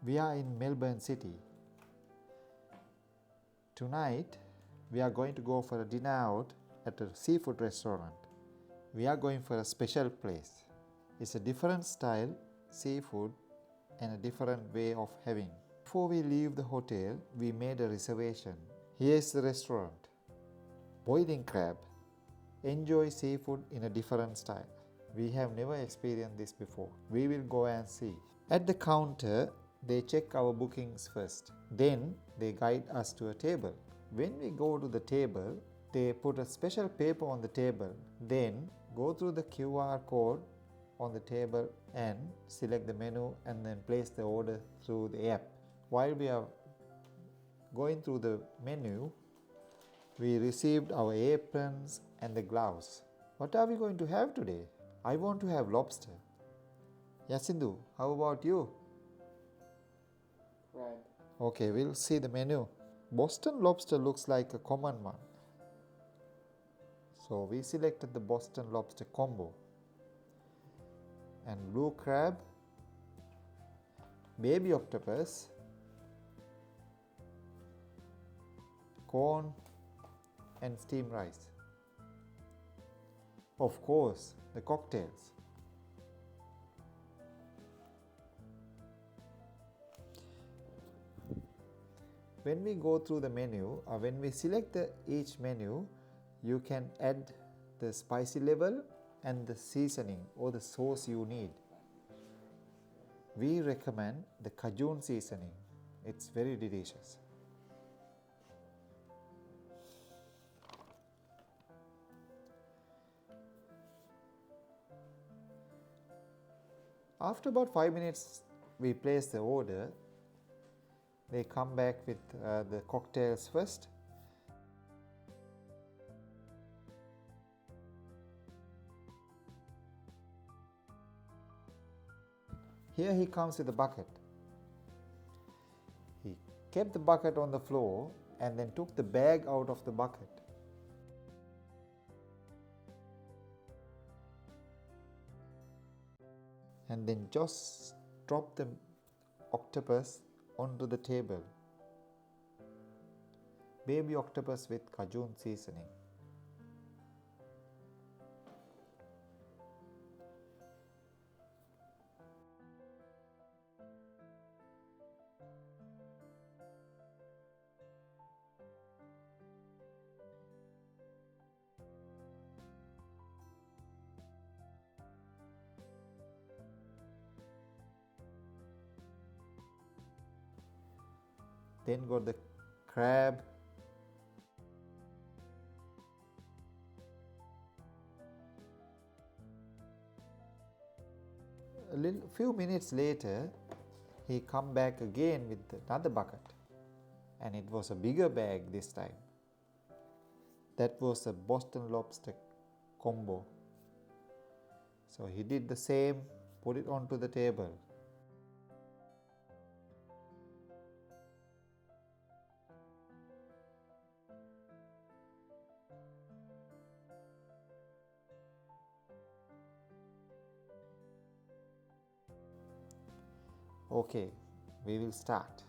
We are in Melbourne City. Tonight, we are going to go for a dinner out at a seafood restaurant. We are going for a special place. It's a different style seafood and a different way of having. Before we leave the hotel, we made a reservation. Here is the restaurant. Boiling crab. Enjoy seafood in a different style. We have never experienced this before. We will go and see. At the counter, they check our bookings first. Then they guide us to a table. When we go to the table, they put a special paper on the table. Then go through the QR code on the table and select the menu and then place the order through the app. While we are going through the menu, we received our aprons and the gloves. What are we going to have today? I want to have lobster. Yasindu, how about you? Crab. Okay, we'll see the menu. Boston lobster looks like a common one. So we selected the Boston lobster combo. And blue crab, baby octopus, corn and steamed rice. Of course, the cocktails. When we go through the menu, or when we select each menu, you can add the spicy level and the seasoning or the sauce you need. We recommend the Cajun seasoning. It's very delicious. After about 5 minutes, we place the order. They come back with the cocktails first. Here he comes with a bucket. He kept the bucket on the floor and then took the bag out of the bucket. And then just drop the octopus onto the table. Baby octopus with Cajun seasoning. Then got the crab. A few minutes later, he come back again with another bucket, and it was a bigger bag this time. That was a Boston lobster combo. So he did the same, put it onto the table. Okay, we will start.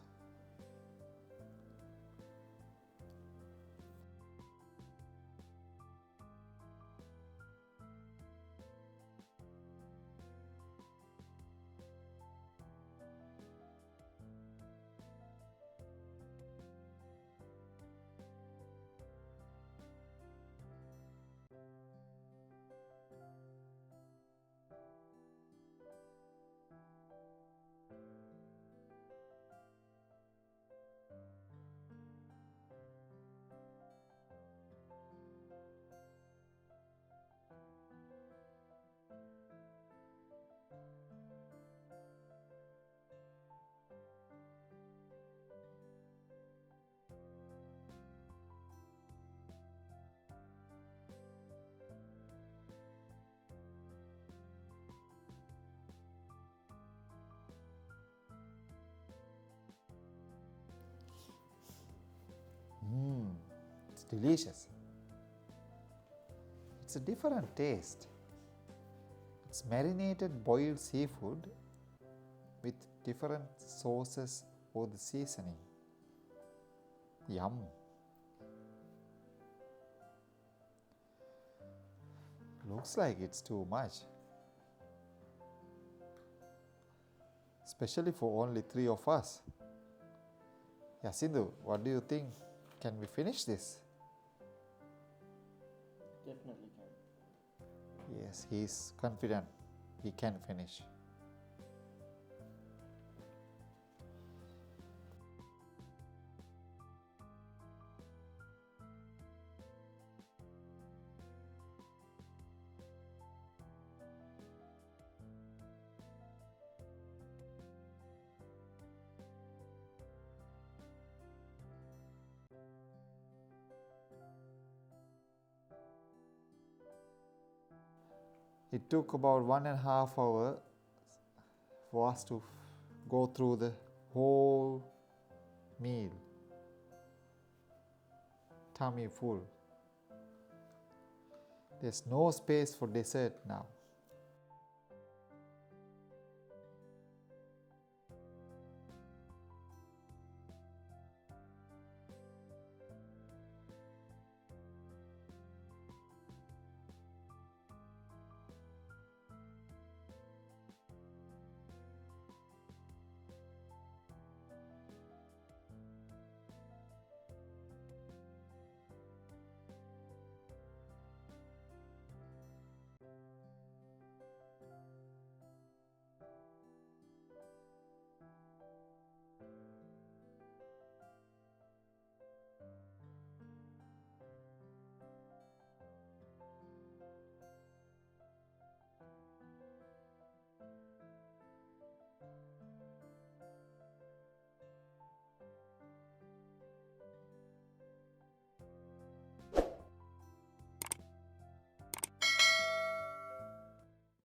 It's delicious. It's a different taste. It's marinated boiled seafood with different sauces or the seasoning. Yum! Looks like it's too much. Especially for only 3 of us. Yasindu, what do you think? Can we finish this? Definitely can. Yes, he is confident he can finish. It took about 1.5 hours for us to go through the whole meal. Tummy full. There's no space for dessert now.